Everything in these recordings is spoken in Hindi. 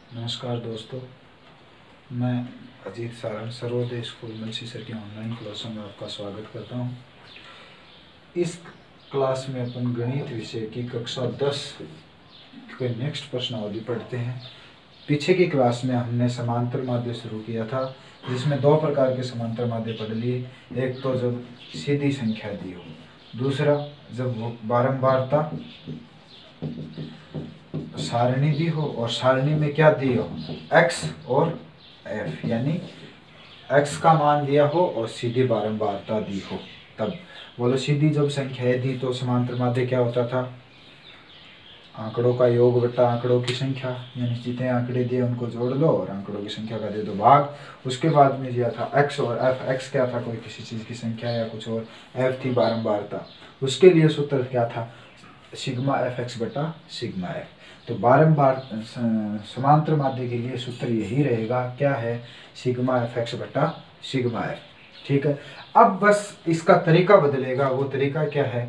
नमस्कार दोस्तों, मैं अजीत सारण सर्वोदय स्कूल मलसीसर की ऑनलाइन क्लासों में आपका स्वागत करता हूं। इस क्लास में अपन गणित विषय की कक्षा 10 के नेक्स्ट प्रश्नावली पढ़ते हैं। पीछे की क्लास में हमने समांतर माध्य शुरू किया था, जिसमें दो प्रकार के समांतर माध्य पढ़ लिए। एक तो जब सीधी संख्या दी हो, दूसरा जब बारंबारता सारणी दी हो और सारणी में क्या दी हो, x और f, यानी x का मान दिया हो और सीधी बारंबारता दी हो। तब बोलो, सीधी जब संख्याएं दी तो समांतर माध्य क्या होता था, आंकड़ों का योग बटा आंकड़ों की संख्या, यानी जितने आंकड़े दिए उनको जोड़ लो और आंकड़ों की संख्या का दे दो भाग। उसके बाद में दिया था x और f। x क्या था, कोई किसी चीज़ की संख्या या कुछ और, f थी बारंबारता। उसके लिए सूत्र क्या था, सिग्मा एफ एक्स बटा सिग्मा एफ। तो बारंबार समांतर माध्य के लिए सूत्र यही रहेगा, क्या है, सिग्मा एफ एक्स बटा सिग्मा एफ। ठीक है। अब बस इसका तरीका बदलेगा। वो तरीका क्या है,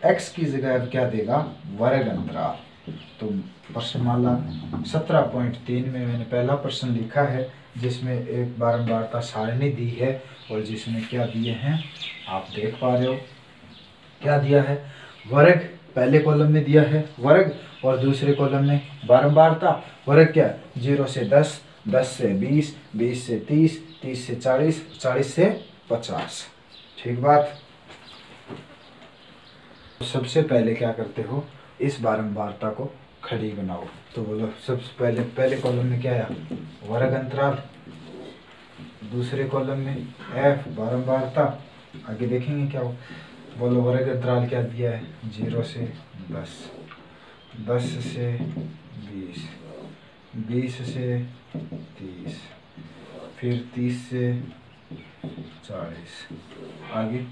एक्स की जगह अब क्या देगा, वर्ग अंतराल। तो प्रश्नमाला 17.3 में मैंने पहला प्रश्न लिखा है, जिसमें एक बारंबारता सारणी दी है और जिसमें क्या दिए हैं आप देख पा रहे हो। क्या दिया है, वर्ग पहले कॉलम में दिया है वर्ग, और दूसरे कॉलम में बारंबारता। वर्ग क्या, 0 से 10, 10 से 20, 20 से 30, 30 से 40, 40 से 50। ठीक बात। सबसे पहले क्या करते हो, इस बारंबारता को खड़ी बनाओ। तो बोलो, सबसे पहले कॉलम में क्या है, वर्ग अंतराल, दूसरे कॉलम में एफ बारंबारता। आगे देखेंगे क्या हो। बोलो, वर्ग अंतराल क्या दिया है, 0 से 10, 10 से 20, 20 से 30, फिर 30 से 40, आगे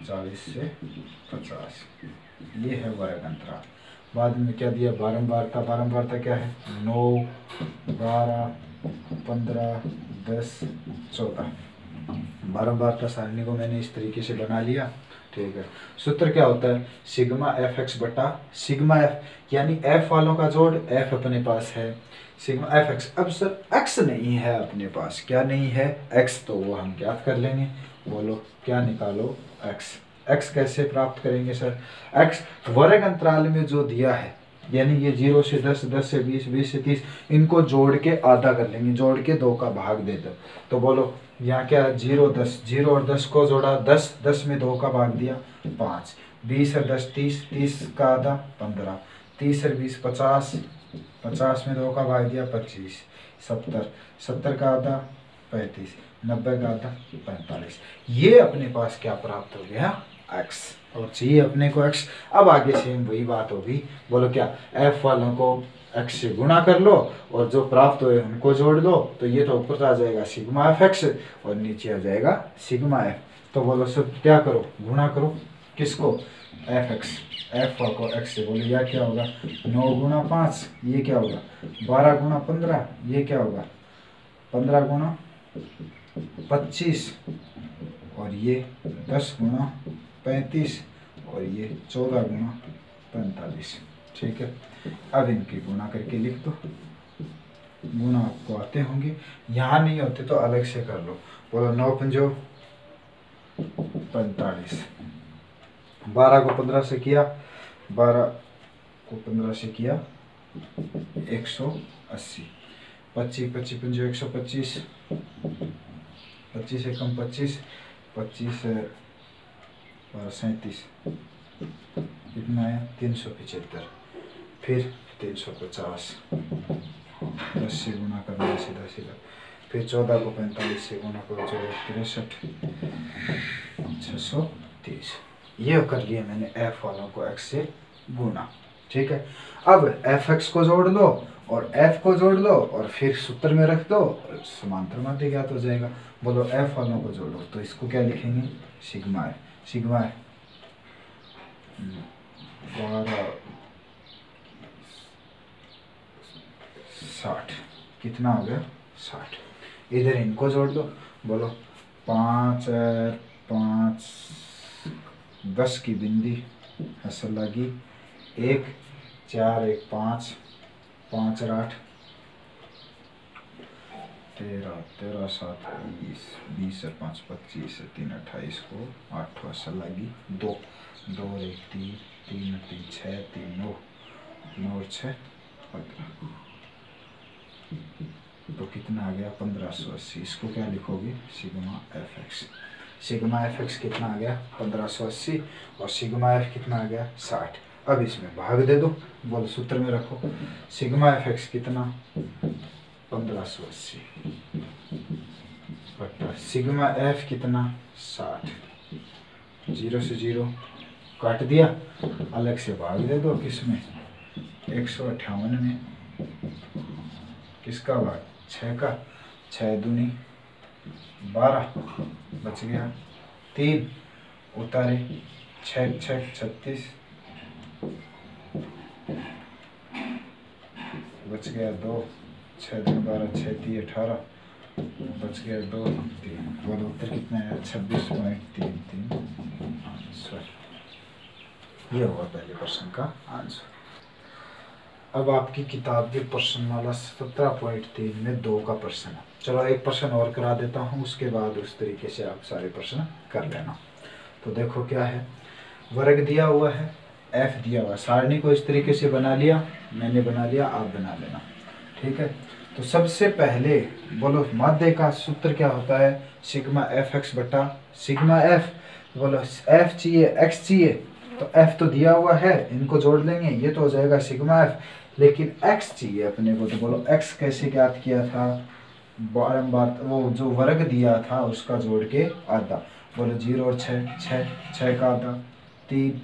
40 से 50। ये है वर्ग अंतराल। बाद में क्या दिया, बारंबारता। बारंबारता क्या है, 9, 12, 15, 10, 14। बारंबारता सारणी को मैंने इस तरीके से बना लिया। ठीक है। सूत्र क्या होता है, सिग्मा एफ एक्स बटा सिग्मा एफ, यानी एफ वालों का जोड़, एफ अपने पास है, सिग्मा एफ एक्स। अब सर एक्स नहीं है अपने पास, क्या नहीं है, एक्स, तो वो हम ज्ञात कर लेंगे। बोलो क्या निकालो, एक्स। एक्स कैसे प्राप्त करेंगे सर, एक्स वर्ग अंतराल में जो दिया है, यानी ये 0 से 10, 10 से 20, 20 से 30, इनको जोड़ के आधा कर लेंगे, जोड़ के 2 का भाग दे दो। तो बोलो यहाँ क्या, 0, 10, 0 और 10 को जोड़ा, 10, 10 में 2 का भाग दिया 5, 20 और 10 30, 30 का आधा 15, 30 और 20 50, 50 में 2 का भाग दिया 25, 70, 70 का आधा 35, 90 का आधा 45। ये अपने पास क्या प्राप्त हो गया, x, और चाहिए अपने को x। अब आगे सेम वही बात होगी। बोलो क्या, f वालों को x से गुणा कर लो और जो प्राप्त हुए उनको जोड़ लो। तो ये तो ऊपर आ जाएगा सिग्मा एफ एक्स और नीचे आ जाएगा सिग्मा एफ। तो बोलो सब क्या करो, गुणा करो, किसको, एफ एक्स, एफ को एक्स से। बोलो यह क्या होगा, 9 गुणा 5, ये क्या होगा, 12 गुणा 15, ये क्या होगा, 15 गुणा 25, और ये 10 गुणा 35, और ये 14 गुणा 45। ठीक है। अब इनकी गुणा करके लिख दो। गुणा आपको आते होंगे, यहाँ नहीं होते तो अलग से कर लो। बोलो 9 पंजो 45, 12 को 15 से किया, 12 को 15 से किया 180, 25, 25 पंजो 125, 25 एकम 25, 25 और 37, कितना है 375, फिर 350, 10 से गुणा करना है सीधा सीधा, फिर 14 को 45 से गुणा करो, 14 63, 630। ये कर लिया मैंने एफ वालों को एक्स से गुणा। ठीक है। अब एफ एक्स को जोड़ लो और एफ को जोड़ लो और फिर सूत्र में रख दो और समांतर माध्य ज्ञात हो जाएगा। बोलो एफ वालों को जोड़ो, तो इसको क्या लिखेंगे, सिग्मा है, सिग्मा है 12 60, कितना हो गया 60। इधर इनको जोड़ दो। बोलो 5 5 10 की बिंदी हसल लगी, 1 4 1 5, 5 और 8 13, 13 7 20, 20 और 5 25 और 3 28 को 8 असर लगी 2, 2 और 1 3, 3 और 3 6, 3 9, 9 और 6 15। तो कितना आ गया 1580। इसको क्या लिखोगे sigma F x. Sigma F x कितना आ गया 1580 और सिग्मा एफ कितना आ गया 60। अब इसमें भाग दे दो, बोलो सूत्र में रखो सिग्मा एफ एक्स कितना 1580 बट्टा सिग्मा एफ कितना 60। 0 से 0 काट दिया, अलग से भाग दे दो किसमें 158 में। किसका भाग 6 का, 6 दूनी 12 बच गया 3 उतारे 6 6 36 बच गया 2, 6 दूनी 12 6 3 18 बच गया 2 3। बोलो उत्तर कितना है 26.33 आंसर। ये हुआ पहले प्रश्न का आंसर। अब आपकी किताब के प्रश्न वाला 17.3 में 2 का प्रश्न है। चलो एक प्रश्न और करा देता हूँ, उसके बाद उस तरीके से आप सारे प्रश्न कर लेना। तो देखो क्या है, वर्ग दिया हुआ है, एफ दिया हुआ है, सारणी को इस तरीके से बना लिया, मैंने बना लिया, आप बना लेना, ठीक है। तो सबसे पहले बोलो माध्य का सूत्र क्या होता है सिग्मा एफ एक्स बटा सिग्मा एफ। बोलो एफ चाहिए एक्स चाहिए, तो एफ तो दिया हुआ है, इनको जोड़ लेंगे, ये तो हो जाएगा सिग्मा एफ, लेकिन एक्स चाहिए अपने को। तो बोलो एक्स कैसे ज्ञात किया था, बारंबार वो जो वर्ग दिया था उसका जोड़ के आधा। बोलो 0 और 6 6, 6 का आधा 3,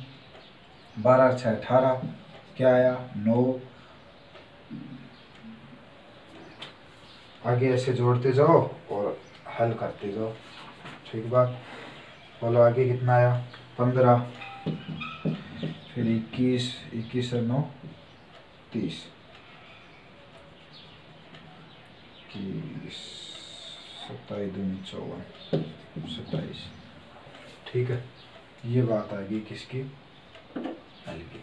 12 6 18 क्या आया 9। आगे ऐसे जोड़ते जाओ और हल करते जाओ, ठीक बात। बोलो आगे कितना आया 15, फिर 21, 21 और 9 30, 27 दूनी 54 27, ठीक है। ये बात आ गई किसकी हल की।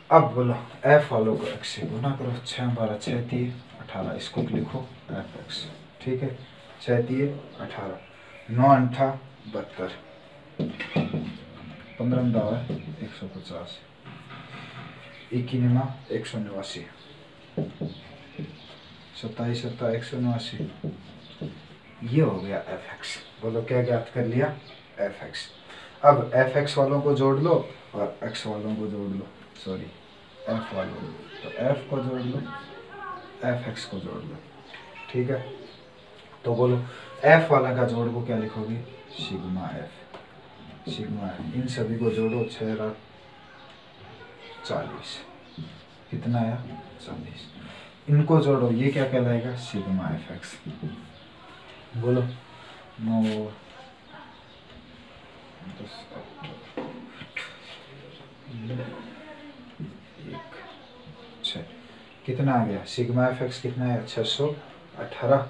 अब बोलो एफ वालों को एक्स से गुना करो, 6 12 6 3 18, इसको लिखो एफ एक्स, ठीक है। 6 3 18, 9 8 72, 15 दावा 150, 21 189, 27 7 189, ये हो गया एफ एक्स। बोलो क्या ज्ञात कर लिया एफ एक्स। अब एफ एक्स वालों को जोड़ लो और एक्स वालों को जोड़ लो, सॉरी एफ वालों, तो एफ को जोड़ लो, एफ एक्स को जोड़ लो, ठीक है। तो बोलो एफ वाला का जोड़ को क्या लिखोगे सिग्मा एफ, सिग्मा एफ। इन सभी को जोड़ो 6 रात 40, कितना आया 40। इनको जोड़ो, ये क्या कहलाएगा सिग्मा एफ एक्स। बोलो 9 10 6, कितना आ गया सिग्मा एफ एक्स कितना है 618,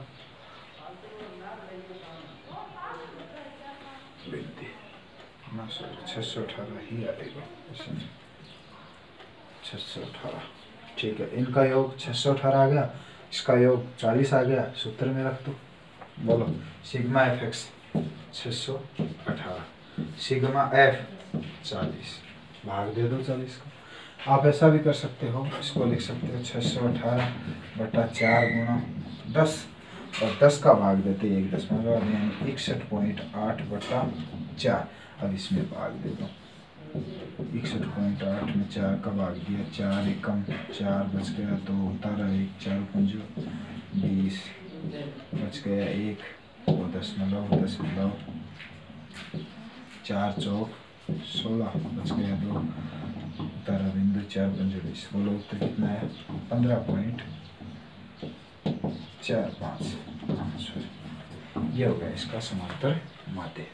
618 ही आएगा 618, ठीक है। इनका योग 618 आ गया, इसका योग 40 आ गया, सूत्र में रख दो। बोलो sigma F x 618, sigma F 40, भाग दे दो 40 को। आप ऐसा भी कर सकते हो, इसको लिख सकते हो 618 बटा 4 गुणा 10, और 10 का भाग देते 1.5 यानी 61.8 बटा 4। अब इसमें भाग दे दो, 61.8 में 4 का भाग दिया, 4 एकम 4 बच गया 2 उतारा 1, 4 पंजो 20 बच गया 1, 2 दशमलव 4 चौक 16 बच गया 2 उतारा बिंदु 4 पंजो 20। बोलो उत्तर कितना है 15.45 आंसर। ये हो गया इसका समांतर माध्य।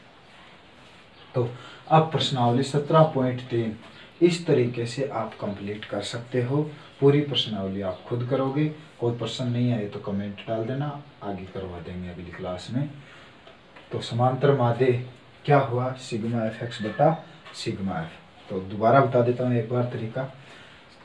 तो अब प्रश्नावली 17.3 इस तरीके से आप कंप्लीट कर सकते हो। पूरी प्रश्नावली आप खुद करोगे, कोई प्रश्न नहीं आए तो कमेंट डाल देना, आगे करवा देंगे अगली क्लास में। तो समांतर माध्य क्या हुआ सिग्मा एफ एक्स बटा सिग्मा एफ। तो दोबारा बता देता हूँ एक बार तरीका,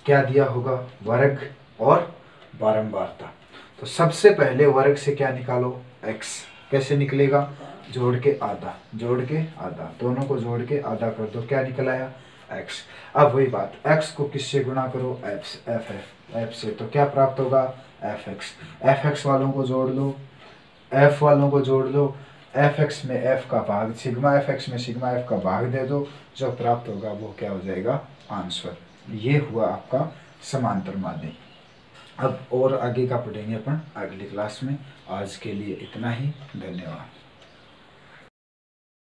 क्या दिया होगा वर्ग और बारंबारता। तो सबसे पहले वर्ग से क्या निकालो, x। कैसे निकलेगा, जोड़ के आधा, जोड़ के आधा, दोनों को जोड़ के आधा कर दो, क्या निकल आया, x। अब वही बात, x को किससे गुणा करो, f से, तो क्या प्राप्त होगा, fx वालों को जोड़ लो, f वालों को जोड़ लो, fx में f का भाग, सिग्मा fx में सिग्मा f का भाग दे दो, जो प्राप्त होगा वो क्या हो जाएगा, आंसर। ये हुआ आपका समांतर माध्य। अब और आगे का पढ़ेंगे अपन अगली क्लास में। आज के लिए इतना ही, धन्यवाद।